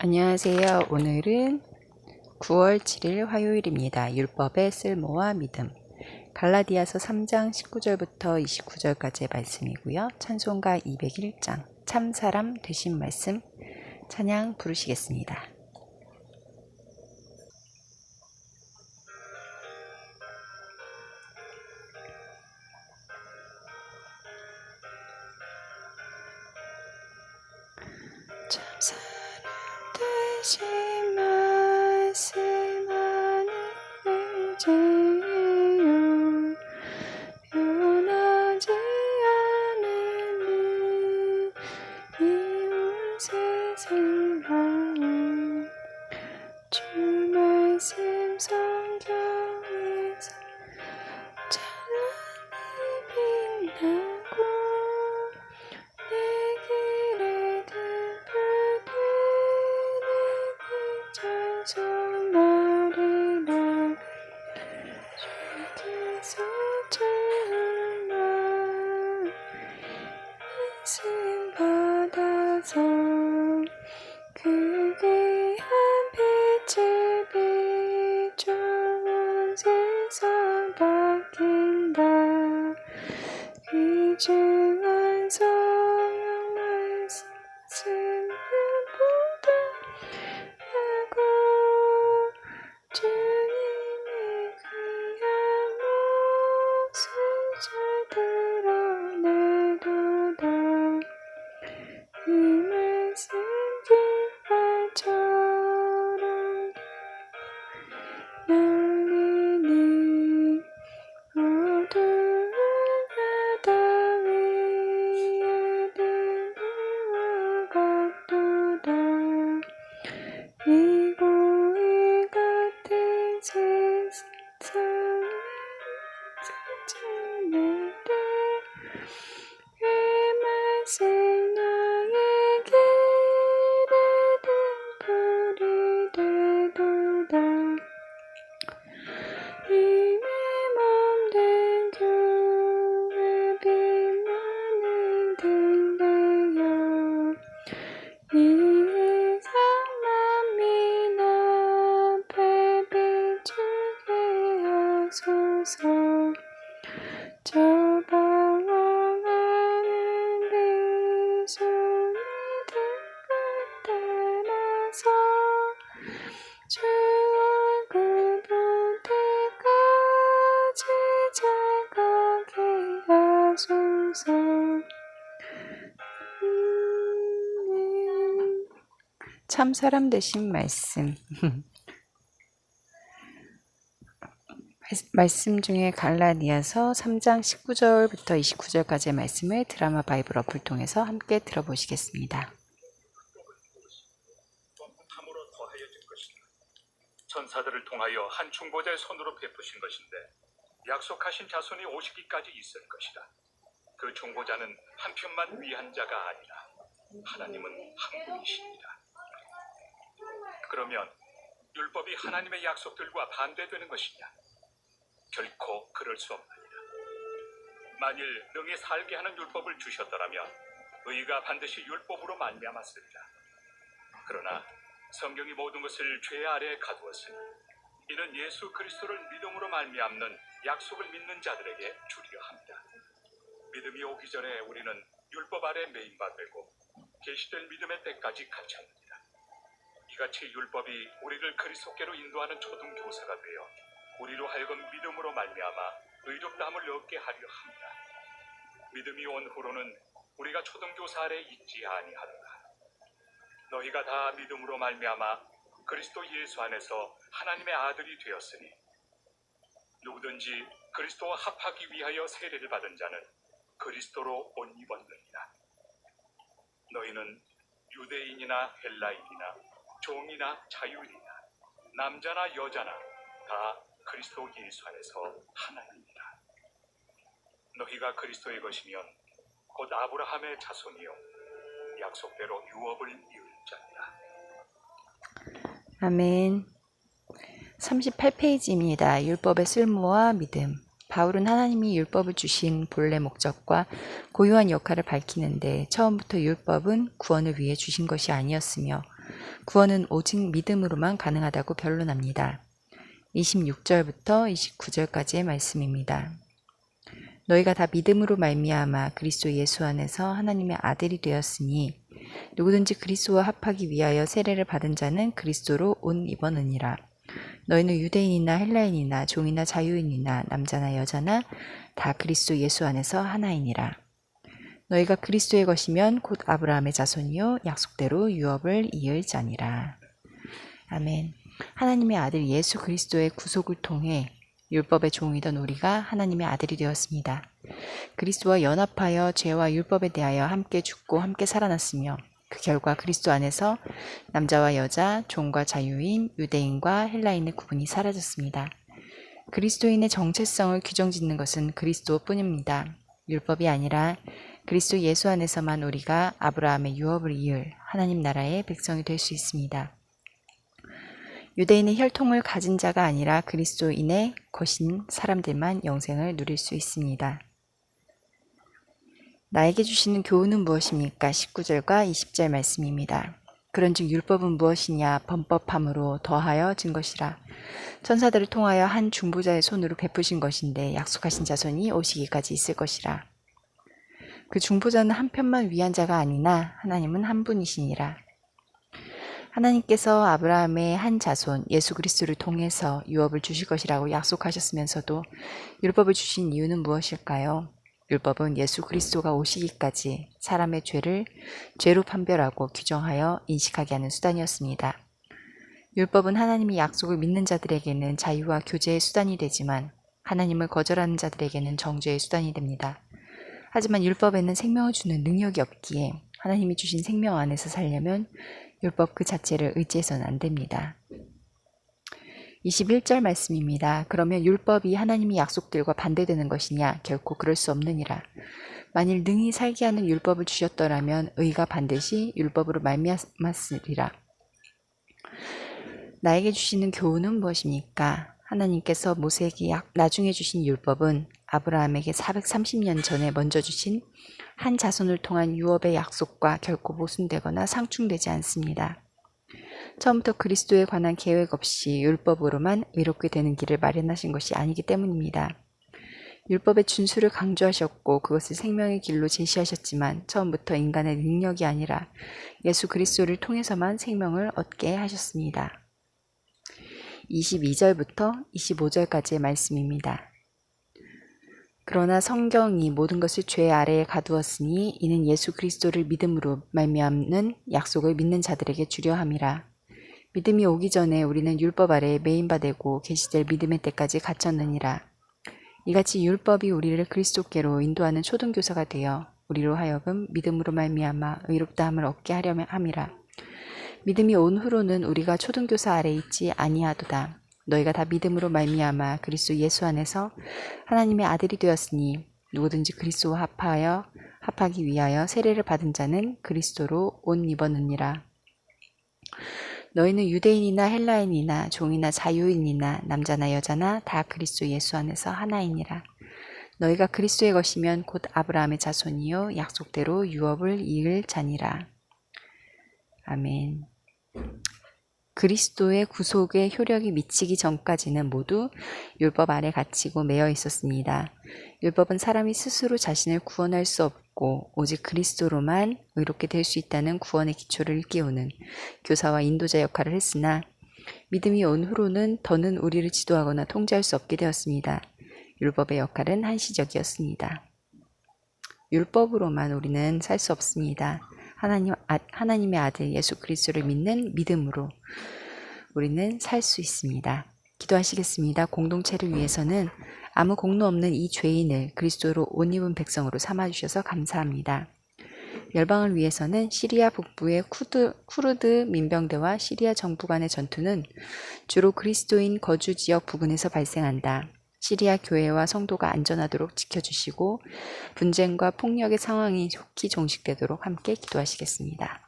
안녕하세요. 오늘은 9월 7일 화요일입니다. 율법의 쓸모와 믿음. 갈라디아서 3장 19절부터 29절까지의 말씀이고요. 찬송가 201장 참사람 되신 말씀 찬양 부르시겠습니다. 참사람 되신 말씀 안에 의지요 변하지 않는 이웃의 생각 주 말씀 성경에서 찬란히 빛나고 내 길에 등불 되는 그 찬송말이라 주께서 주나 말씀 받아서 그 귀한 빛을 비추는 세상 바뀐다. 귀중한 성령 말씀보다 하고 주님의 귀한 모습 잘 드러내도다. 이 말씀 깃발처럼 날리니 어두운 바다 위에 등불과 같도다. 이 고이 같은 세상을 찾아낼 때 그 말씀 나의 길에 등불이 되도다. 이미 몸된 교회 빛나는 등대여 이 세상 만민 앞에 비추게 하소서. 저 방황하는 비소리 등불 따라서 주 얼굴 볼 때까지 잘 가게 하소서. 참사람 되신 말씀. 말씀 중에 갈라디아서 3장 19절부터 29절까지의 말씀을 드라마 바이블 어플 통해서 함께 들어보시겠습니다. 함으로 더하여진 것이다. 천사들을 통하여 한 중보자의 손으로 베푸신 것인데 약속하신 자손이 오시기까지 있을 것이다. 그 중보자는 한 편만 위한 자가 아니라 하나님은 한 분이십니다. 그러면 율법이 하나님의 약속들과 반대되는 것이냐? 결코 그럴 수 없느니라. 만일 능히 살게 하는 율법을 주셨더라면 의가 반드시 율법으로 말미암았으리라. 그러나 성경이 모든 것을 죄 아래에 가두었으니 이는 예수 그리스도를 믿음으로 말미암는 약속을 믿는 자들에게 주려 합니다. 믿음이 오기 전에 우리는 율법 아래 매인 바 되고 계시될 믿음의 때까지 갇혔느니라. 이같이 율법이 우리를 그리스도께로 인도하는 초등교사가 되어 우리로 하여금 믿음으로 말미암아 의롭다함을 얻게 하려 합니다. 믿음이 온 후로는 우리가 초등교사 아래 있지 아니하노라. 너희가 다 믿음으로 말미암아 그리스도 예수 안에서 하나님의 아들이 되었으니 누구든지 그리스도와 합하기 위하여 세례를 받은 자는 그리스도로 옷 입었느니라. 너희는 유대인이나 헬라인이나 종이나 자유인이나 남자나 여자나 다 그리스도 예수 안에서 하나입니다. 너희가 그리스도의 것이면 곧 아브라함의 자손이요 약속대로 유업을 이을 자니라. 아멘. 38페이지입니다. 율법의 쓸모와 믿음. 바울은 하나님이 율법을 주신 본래 목적과 고유한 역할을 밝히는데 처음부터 율법은 구원을 위해 주신 것이 아니었으며 구원은 오직 믿음으로만 가능하다고 변론합니다. 26절부터 29절까지의 말씀입니다. 너희가 다 믿음으로 말미암아 그리스도 예수 안에서 하나님의 아들이 되었으니 누구든지 그리스도와 합하기 위하여 세례를 받은 자는 그리스도로 옷 입었느니라. 너희는 유대인이나 헬라인이나 종이나 자유인이나 남자나 여자나 다 그리스도 예수 안에서 하나이니라. 너희가 그리스도의 것이면 곧 아브라함의 자손이요 약속대로 유업을 이을 자니라. 아멘. 하나님의 아들 예수 그리스도의 구속을 통해 율법의 종이던 우리가 하나님의 아들이 되었습니다. 그리스도와 연합하여 죄와 율법에 대하여 함께 죽고 함께 살아났으며 그 결과 그리스도 안에서 남자와 여자, 종과 자유인, 유대인과 헬라인의 구분이 사라졌습니다. 그리스도인의 정체성을 규정짓는 것은 그리스도뿐입니다. 율법이 아니라 그리스도 예수 안에서만 우리가 아브라함의 유업을 이을 하나님 나라의 백성이 될 수 있습니다. 유대인의 혈통을 가진 자가 아니라 그리스도인의 것인 사람들만 영생을 누릴 수 있습니다. 나에게 주시는 교훈은 무엇입니까? 19절과 20절 말씀입니다. 그런즉 율법은 무엇이냐? 범법함으로 더하여 진 것이라. 천사들을 통하여 한 중보자의 손으로 베푸신 것인데 약속하신 자손이 오시기까지 있을 것이라. 그 중보자는 한 편만 위한 자가 아니나 하나님은 한 분이시니라. 하나님께서 아브라함의 한 자손 예수 그리스도를 통해서 유업을 주실 것이라고 약속하셨으면서도 율법을 주신 이유는 무엇일까요? 율법은 예수 그리스도가 오시기까지 사람의 죄를 죄로 판별하고 규정하여 인식하게 하는 수단이었습니다. 율법은 하나님의 약속을 믿는 자들에게는 자유와 교제의 수단이 되지만 하나님을 거절하는 자들에게는 정죄의 수단이 됩니다. 하지만 율법에는 생명을 주는 능력이 없기에 하나님이 주신 생명 안에서 살려면 율법 그 자체를 의지해서는 안 됩니다. 21절 말씀입니다. 그러면 율법이 하나님의 약속들과 반대되는 것이냐? 결코 그럴 수 없느니라. 만일 능히 살게 하는 율법을 주셨더라면 의가 반드시 율법으로 말미암았으리라. 나에게 주시는 교훈은 무엇입니까? 하나님께서 모세에게 나중에 주신 율법은 아브라함에게 430년 전에 먼저 주신 한 자손을 통한 유업의 약속과 결코 모순되거나 상충되지 않습니다. 처음부터 그리스도에 관한 계획 없이 율법으로만 의롭게 되는 길을 마련하신 것이 아니기 때문입니다. 율법의 준수를 강조하셨고 그것을 생명의 길로 제시하셨지만 처음부터 인간의 능력이 아니라 예수 그리스도를 통해서만 생명을 얻게 하셨습니다. 22절부터 25절까지의 말씀입니다. 그러나 성경이 모든 것을 죄 아래에 가두었으니 이는 예수 그리스도를 믿음으로 말미암는 약속을 믿는 자들에게 주려 함이라. 믿음이 오기 전에 우리는 율법 아래에 매인 바 되고 계시될 믿음의 때까지 갇혔느니라. 이같이 율법이 우리를 그리스도께로 인도하는 초등교사가 되어 우리로 하여금 믿음으로 말미암아 의롭다함을 얻게 하려 함이라. 믿음이 온 후로는 우리가 초등교사 아래 있지 아니하도다. 너희가 다 믿음으로 말미암아 그리스도 예수 안에서 하나님의 아들이 되었으니 누구든지 그리스도와 합하기 위하여 세례를 받은 자는 그리스도로 옷 입었느니라. 너희는 유대인이나 헬라인이나 종이나 자유인이나 남자나 여자나 다 그리스도 예수 안에서 하나이니라. 너희가 그리스도의 것이면 곧 아브라함의 자손이요 약속대로 유업을 이을 자니라. 아멘. 그리스도의 구속의 효력이 미치기 전까지는 모두 율법 아래 갇히고 매여 있었습니다. 율법은 사람이 스스로 자신을 구원할 수 없고 오직 그리스도로만 의롭게 될 수 있다는 구원의 기초를 일깨우는 교사와 인도자 역할을 했으나 믿음이 온 후로는 더는 우리를 지도하거나 통제할 수 없게 되었습니다. 율법의 역할은 한시적이었습니다. 율법으로만 우리는 살 수 없습니다. 하나님의 아들 예수 그리스도를 믿는 믿음으로 우리는 살 수 있습니다. 기도하시겠습니다. 공동체를 위해서는 아무 공로 없는 이 죄인을 그리스도로 옷 입은 백성으로 삼아주셔서 감사합니다. 열방을 위해서는 시리아 북부의 쿠르드 민병대와 시리아 정부 간의 전투는 주로 그리스도인 거주 지역 부근에서 발생한다. 시리아 교회와 성도가 안전하도록 지켜주시고 분쟁과 폭력의 상황이 좋게 종식되도록 함께 기도하시겠습니다.